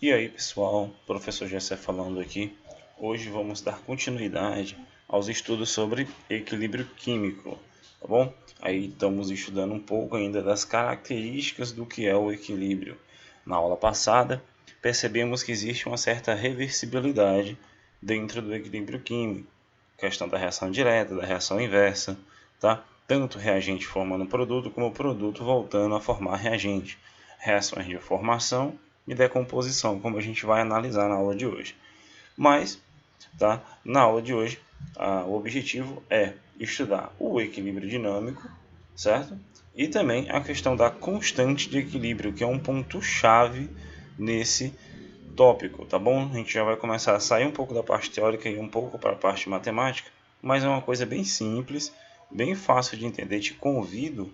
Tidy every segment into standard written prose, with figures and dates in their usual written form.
E aí pessoal, professor Gessé falando aqui. Hoje vamos dar continuidade aos estudos sobre equilíbrio químico, tá bom? Aí estamos estudando um pouco ainda das características do que é o equilíbrio. Na aula passada, percebemos que existe uma certa reversibilidade dentro do equilíbrio químico. Questão da reação direta, da reação inversa, tá? Tanto reagente formando produto, como produto voltando a formar reagente. Reações de formação e decomposição, como a gente vai analisar na aula de hoje. Mas, tá? Na aula de hoje, o objetivo é estudar o equilíbrio dinâmico, certo? E também a questão da constante de equilíbrio, que é um ponto-chave nesse tópico, tá bom? A gente já vai começar a sair um pouco da parte teórica e um pouco para a parte matemática, mas é uma coisa bem simples, bem fácil de entender. Te convido,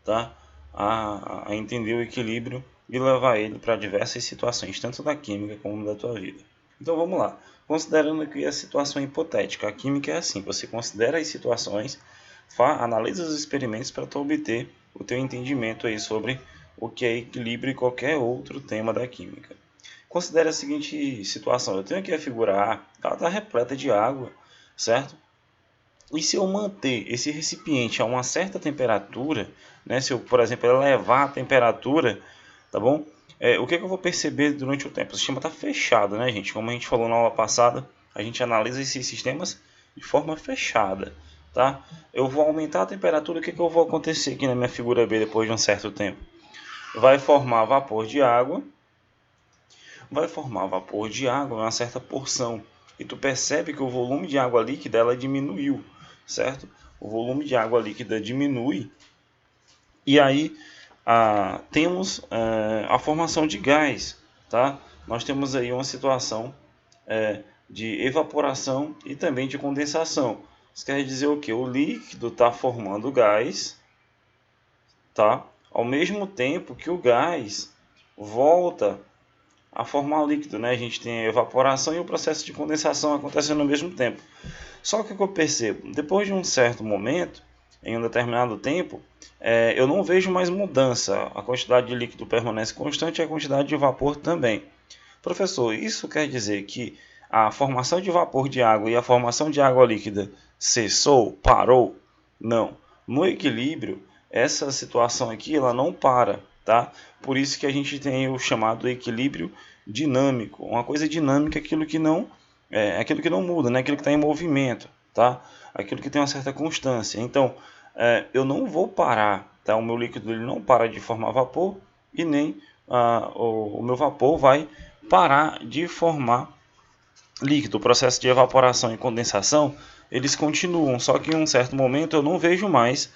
tá? A entender o equilíbrio e levar ele para diversas situações, tanto da química como da tua vida. Então vamos lá. Considerando que a situação é hipotética, a química é assim: você considera as situações, analisa os experimentos para tu obter o teu entendimento aí sobre o que é equilíbrio e qualquer outro tema da química. Considere a seguinte situação: eu tenho aqui a figura A, ela está repleta de água, certo? E se eu manter esse recipiente a uma certa temperatura, né, se eu, por exemplo, elevar a temperatura, tá bom? O que eu vou perceber durante o tempo? O sistema está fechado, né, gente? Como a gente falou na aula passada, a gente analisa esses sistemas de forma fechada, tá? Eu vou aumentar a temperatura, o que eu vou acontecer aqui na minha figura B depois de um certo tempo? Vai formar vapor de água, em uma certa porção. E tu percebe que o volume de água líquida ela diminuiu, certo? O volume de água líquida diminui e aí temos a formação de gás, tá? Nós temos aí uma situação de evaporação e também de condensação. Isso quer dizer o que? O líquido está formando gás, tá? Ao mesmo tempo que o gás volta a formar líquido, né? A gente tem a evaporação e o processo de condensação acontecendo ao mesmo tempo. Só que o que eu percebo, depois de um certo momento, em um determinado tempo, eu não vejo mais mudança. A quantidade de líquido permanece constante e a quantidade de vapor também. Professor, isso quer dizer que a formação de vapor de água e a formação de água líquida cessou, parou? Não. No equilíbrio, essa situação aqui ela não para, tá? Por isso que a gente tem o chamado equilíbrio dinâmico. Uma coisa dinâmica é aquilo que não muda, né? Aquilo que está em movimento, tá? Aquilo que tem uma certa constância. Então, eu não vou parar, tá? O meu líquido ele não para de formar vapor e nem o meu vapor vai parar de formar líquido. O processo de evaporação e condensação eles continuam, só que em um certo momento eu não vejo mais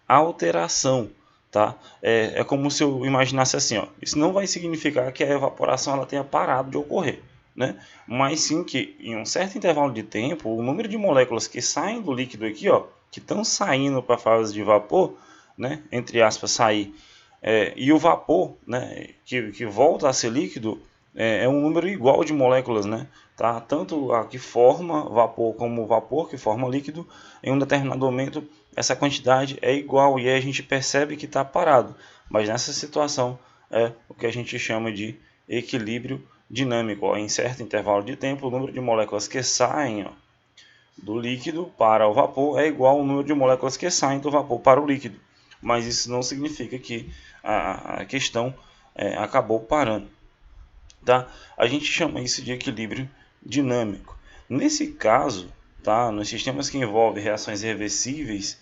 alteração, tá? É como se eu imaginasse assim, ó. Isso não vai significar que a evaporação ela tenha parado de ocorrer, né? Mas sim que em um certo intervalo de tempo, o número de moléculas que saem do líquido aqui, ó, que estão saindo para a fase de vapor, né? Entre aspas, sair, e o vapor, né? Que volta a ser líquido, é um número igual de moléculas, né? Tá? Tanto a que forma vapor como o vapor que forma líquido, em um determinado momento essa quantidade é igual e aí a gente percebe que está parado. Mas nessa situação é o que a gente chama de equilíbrio dinâmico. Ó. Em certo intervalo de tempo, o número de moléculas que saem do líquido para o vapor é igual ao número de moléculas que saem do vapor para o líquido. Mas isso não significa que a questão acabou parando. Tá? A gente chama isso de equilíbrio dinâmico. Nesse caso, tá? Nos sistemas que envolvem reações reversíveis,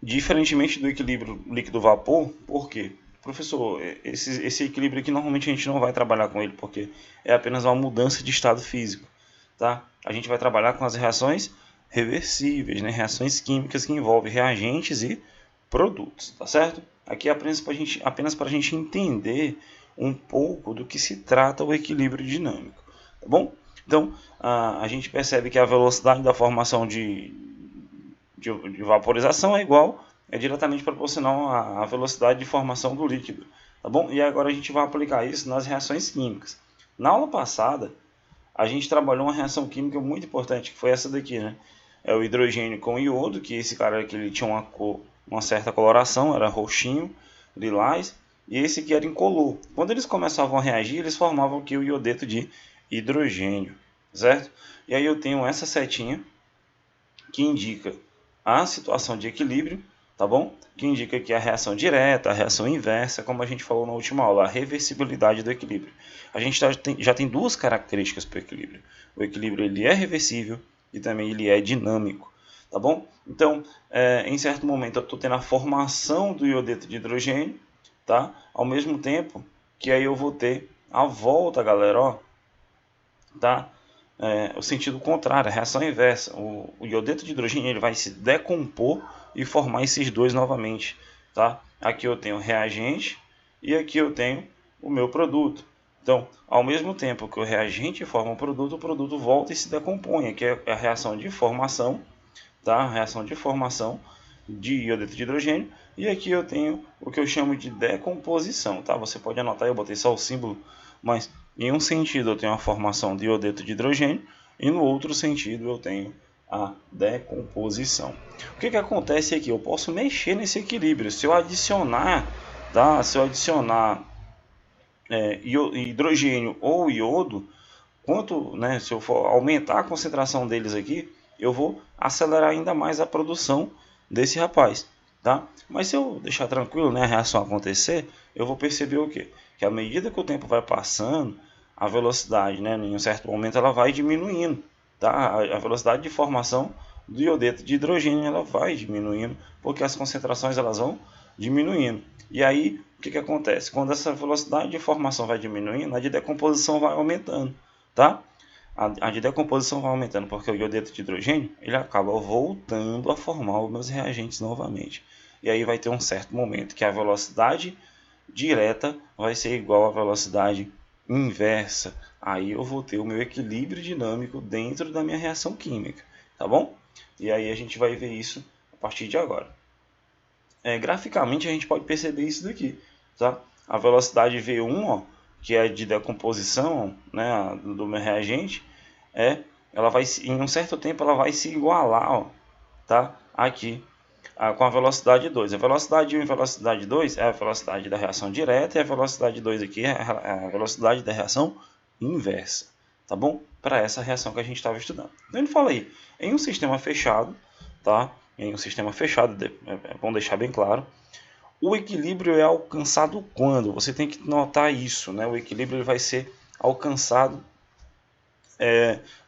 diferentemente do equilíbrio líquido-vapor, por quê? Professor, esse equilíbrio aqui normalmente a gente não vai trabalhar com ele, porque é apenas uma mudança de estado físico. Tá? A gente vai trabalhar com as reações reversíveis, né? Reações químicas que envolvem reagentes e produtos, tá certo? Aqui é apenas para a gente entender um pouco do que se trata o equilíbrio dinâmico, tá bom? Então, a gente percebe que a velocidade da formação de vaporização é diretamente proporcional à velocidade de formação do líquido, tá bom? E agora a gente vai aplicar isso nas reações químicas. Na aula passada, a gente trabalhou uma reação química muito importante, que foi essa daqui, né? É o hidrogênio com iodo, que esse cara aqui ele tinha uma certa coloração, era roxinho, lilás, e esse aqui era incolor. Quando eles começavam a reagir, eles formavam aqui o iodeto de hidrogênio, certo? E aí eu tenho essa setinha que indica a situação de equilíbrio, tá bom? Que indica aqui a reação direta, a reação inversa, como a gente falou na última aula, a reversibilidade do equilíbrio. A gente já tem duas características para o equilíbrio. O equilíbrio ele é reversível e também ele é dinâmico, tá bom? Então, em certo momento eu estou tendo a formação do iodeto de hidrogênio, tá? Ao mesmo tempo que aí eu vou ter a volta, galera, ó, tá? O sentido contrário, a reação inversa. O iodeto de hidrogênio ele vai se decompor e formar esses dois novamente. Tá? Aqui eu tenho o reagente e aqui eu tenho o meu produto. Então, ao mesmo tempo que o reagente forma o produto volta e se decompõe. Aqui é a reação de formação, tá? A reação de formação de iodeto de hidrogênio. E aqui eu tenho o que eu chamo de decomposição. Tá? Você pode anotar, eu botei só o símbolo, mas em um sentido eu tenho a formação de iodeto de hidrogênio e no outro sentido eu tenho a decomposição. O que acontece aqui? Eu posso mexer nesse equilíbrio. Se eu adicionar, tá? Se eu adicionar hidrogênio ou iodo, né, se eu for aumentar a concentração deles aqui, eu vou acelerar ainda mais a produção desse rapaz. Tá? Mas se eu deixar tranquilo, né, a reação acontecer, eu vou perceber o quê? Que à medida que o tempo vai passando, a velocidade, né, em um certo momento, ela vai diminuindo. Tá? A velocidade de formação do iodeto de hidrogênio ela vai diminuindo, porque as concentrações elas vão diminuindo. E aí, o que acontece? Quando essa velocidade de formação vai diminuindo, a de decomposição vai aumentando. Tá? A de decomposição vai aumentando porque o iodeto de hidrogênio ele acaba voltando a formar os meus reagentes novamente. E aí vai ter um certo momento que a velocidade direta vai ser igual à velocidade inversa. Aí eu vou ter o meu equilíbrio dinâmico dentro da minha reação química, tá bom? E aí a gente vai ver isso a partir de agora. Graficamente a gente pode perceber isso daqui, tá? A velocidade V1, ó, que é de decomposição, né, do meu reagente, ela vai em um certo tempo ela vai se igualar, ó, tá? Aqui com a velocidade 2. A velocidade 1 e a velocidade 2 é a velocidade da reação direta e a velocidade 2 aqui é a velocidade da reação inversa, tá bom? Para essa reação que a gente estava estudando. Então ele fala aí, em um sistema fechado, tá? Em um sistema fechado, é bom deixar bem claro, o equilíbrio é alcançado quando? Você tem que notar isso, né? O equilíbrio ele vai ser alcançado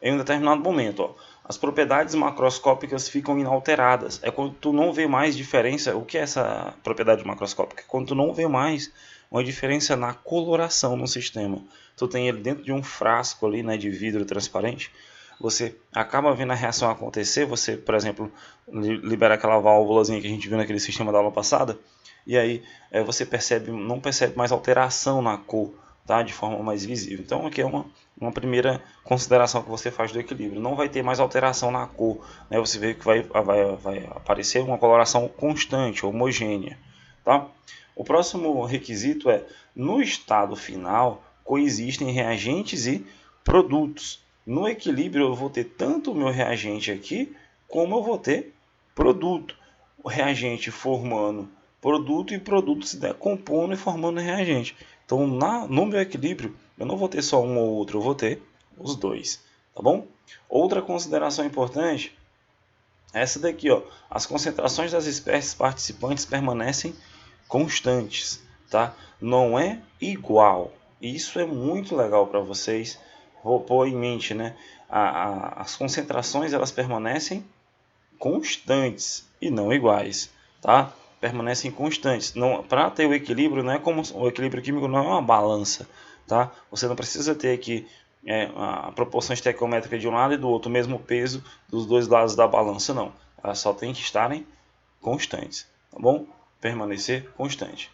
em um determinado momento. Ó. As propriedades macroscópicas ficam inalteradas. É quando tu não vê mais diferença. O que é essa propriedade macroscópica? Quando tu não vê mais uma diferença na coloração no sistema. Tu tem ele dentro de um frasco ali, né, de vidro transparente. Você acaba vendo a reação acontecer. Você, por exemplo, libera aquela válvulazinha que a gente viu naquele sistema da aula passada. E aí você não percebe mais alteração na cor, tá? De forma mais visível. Então aqui é uma primeira consideração que você faz do equilíbrio. Não vai ter mais alteração na cor, né? Você vê que vai aparecer uma coloração constante, homogênea, tá? O próximo requisito é, no estado final, coexistem reagentes e produtos. No equilíbrio eu vou ter tanto o meu reagente aqui, como eu vou ter produto. O reagente formando produto e produto se decompondo e formando reagente. Então, no meu equilíbrio, eu não vou ter só um ou outro, eu vou ter os dois, tá bom? Outra consideração importante é essa daqui, ó. As concentrações das espécies participantes permanecem constantes, tá? Não é igual. Isso é muito legal para vocês. Vou pôr em mente, né? As concentrações elas permanecem constantes e não iguais, tá? Permanecem constantes. Para ter o equilíbrio, não é como o equilíbrio químico não é uma balança, tá? Você não precisa ter aqui a proporção estequiométrica de um lado e do outro, o mesmo peso dos dois lados da balança, não. Elas só tem que estarem constantes, tá bom? Permanecer constante.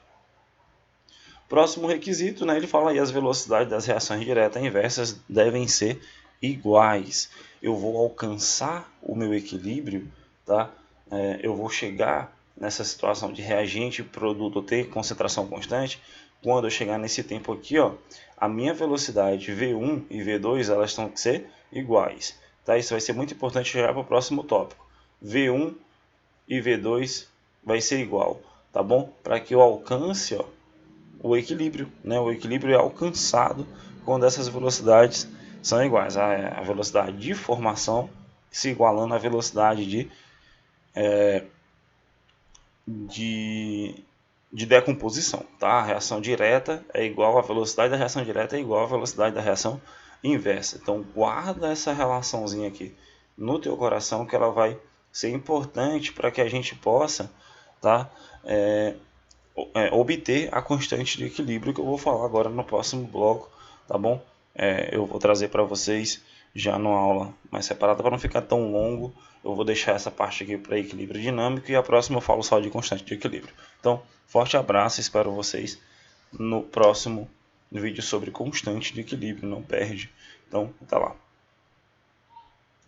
Próximo requisito, né, ele fala aí as velocidades das reações diretas e inversas devem ser iguais. Eu vou alcançar o meu equilíbrio, tá? Eu vou chegar nessa situação de reagente produto ter concentração constante quando eu chegar nesse tempo aqui, ó, a minha velocidade V1 e V2 elas estão que ser iguais, tá? Isso vai ser muito importante já para o próximo tópico. V1 e V2 vai ser igual, tá bom? Para que eu alcance, ó, o equilíbrio, né? O equilíbrio é alcançado quando essas velocidades são iguais. A velocidade de formação se igualando à velocidade de decomposição, tá? A reação direta é igual, a velocidade da reação direta é igual à velocidade da reação inversa. Então guarda essa relaçãozinha aqui no teu coração, que ela vai ser importante para que a gente possa, tá? Obter a constante de equilíbrio, que eu vou falar agora no próximo bloco, tá bom? Eu vou trazer para vocês já numa aula mais separada, para não ficar tão longo. Eu vou deixar essa parte aqui para equilíbrio dinâmico e a próxima eu falo só de constante de equilíbrio. Então, forte abraço, espero vocês no próximo vídeo sobre constante de equilíbrio, não perde. Então, até lá.